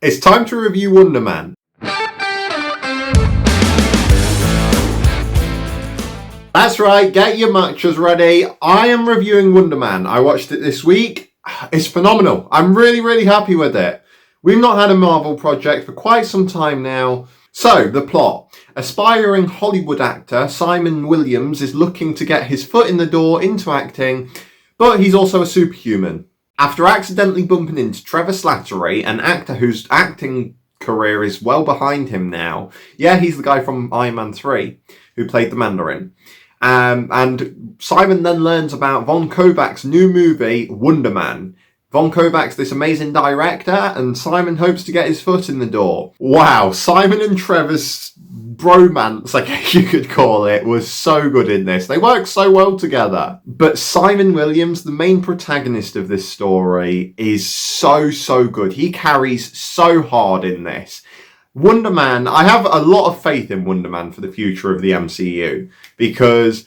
It's time to review Wonder Man. That's right, get your matchas ready. I am reviewing Wonder Man. I watched it this week. It's phenomenal. I'm really happy with it. We've not had a Marvel project for quite some time now. So, the plot. Aspiring Hollywood actor Simon Williams is looking to get his foot in the door into acting, but he's also a superhuman. After accidentally bumping into Trevor Slattery, an actor whose acting career is well behind him now. Yeah, he's the guy from Iron Man 3 who played the Mandarin. And Simon then learns about Von Kovac's new movie, Wonder Man. Von Kovac's this amazing director, and Simon hopes to get his foot in the door. Wow, Simon and Trevor's bromance, I guess you could call it, was so good in this. They work so well together. But Simon Williams, the main protagonist of this story, is so good. He carries so hard in this. Wonder Man, I have a lot of faith in Wonder Man for the future of the MCU, because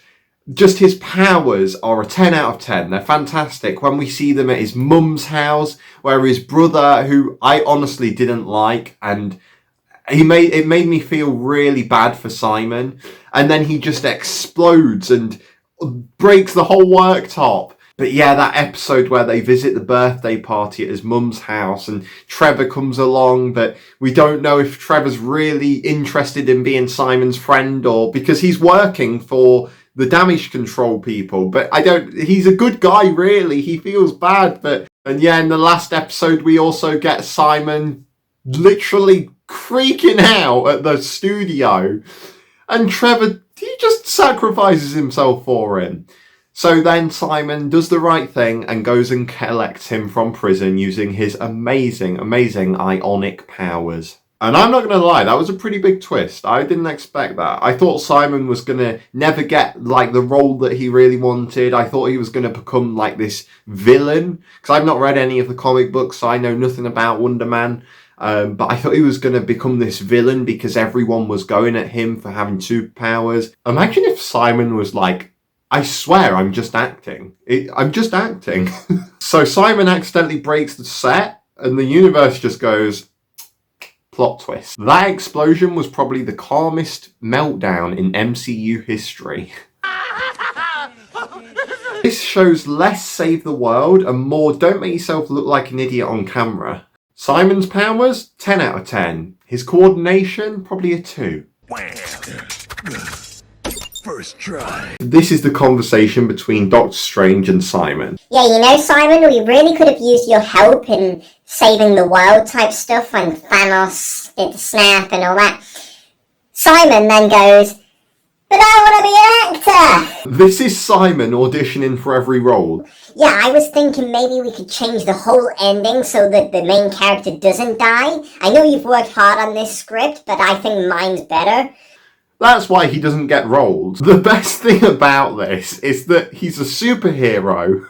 just his powers are a 10 out of 10. They're fantastic. When we see them at his mum's house, where his brother, who I honestly didn't like, and it made me feel really bad for Simon. And then he just explodes and breaks the whole worktop. But yeah, that episode where they visit the birthday party at his mum's house and Trevor comes along, but we don't know if Trevor's really interested in being Simon's friend, or because he's working for the damage control people. But he's a good guy, really. He feels bad. And yeah, in the last episode, we also get Simon literally freaking out at the studio. And Trevor, he just sacrifices himself for him. So then Simon does the right thing and goes and collects him from prison using his amazing ionic powers. And I'm not going to lie, that was a pretty big twist. I didn't expect that. I thought Simon was going to never get like the role that he really wanted. I thought he was going to become like this villain, because I've not read any of the comic books, so I know nothing about Wonder Man. But I thought he was going to become this villain because everyone was going at him for having superpowers. Imagine if Simon was like, I swear I'm just acting. I'm just acting. So Simon accidentally breaks the set and the universe just goes, plot twist. That explosion was probably the calmest meltdown in MCU history. This shows less save the world and more don't make yourself look like an idiot on camera. Simon's powers, 10 out of 10. His coordination, probably a 2. First try. This is the conversation between Doctor Strange and Simon. Yeah, you know, Simon, we really could have used your help in saving the world type stuff when Thanos did the snap and all that. Simon then goes, but I want to be an actor! This is Simon auditioning for every role. Yeah, I was thinking maybe we could change the whole ending so that the main character doesn't die. I know you've worked hard on this script, but I think mine's better. That's why he doesn't get roles. The best thing about this is that he's a superhero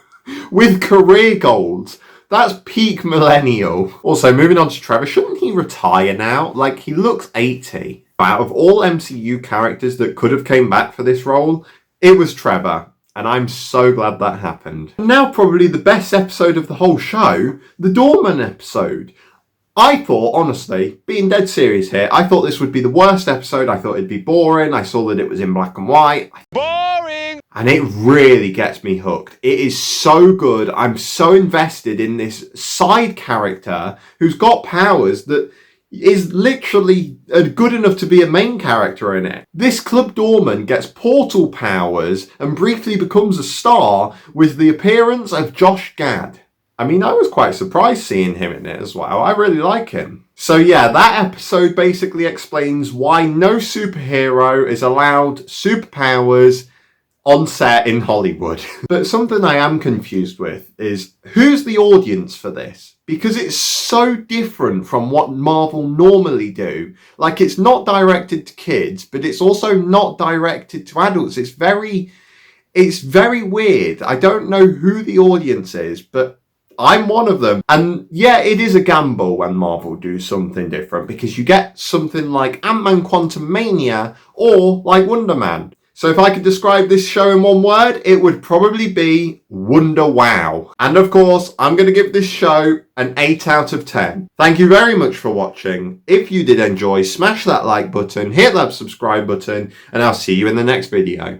with career goals. That's peak millennial. Also, moving on to Trevor, shouldn't he retire now? Like, he looks 80. Out of all MCU characters that could have came back for this role, it was Trevor. And I'm so glad that happened. Now probably the best episode of the whole show, the Doorman episode. I thought, honestly, being dead serious here, I thought this would be the worst episode. I thought it'd be boring. I saw that it was in black and white. Boring! And it really gets me hooked. It is so good. I'm so invested in this side character who's got powers that is literally good enough to be a main character in it. This Club Doorman gets portal powers and briefly becomes a star with the appearance of Josh Gad. I mean, I was quite surprised seeing him in it as well. I really like him. So yeah, that episode basically explains why no superhero is allowed superpowers on set in Hollywood. But something I am confused with is, who's the audience for this? Because it's so different from what Marvel normally do. Like, it's not directed to kids, but it's also not directed to adults. It's very weird. I don't know who the audience is, but I'm one of them. And yeah, it is a gamble when Marvel do something different, because you get something like Ant-Man Quantumania or like Wonder Man. So if I could describe this show in one word, it would probably be Wonder Wow. And of course, I'm going to give this show an 8 out of 10. Thank you very much for watching. If you did enjoy, smash that like button, hit that subscribe button, and I'll see you in the next video.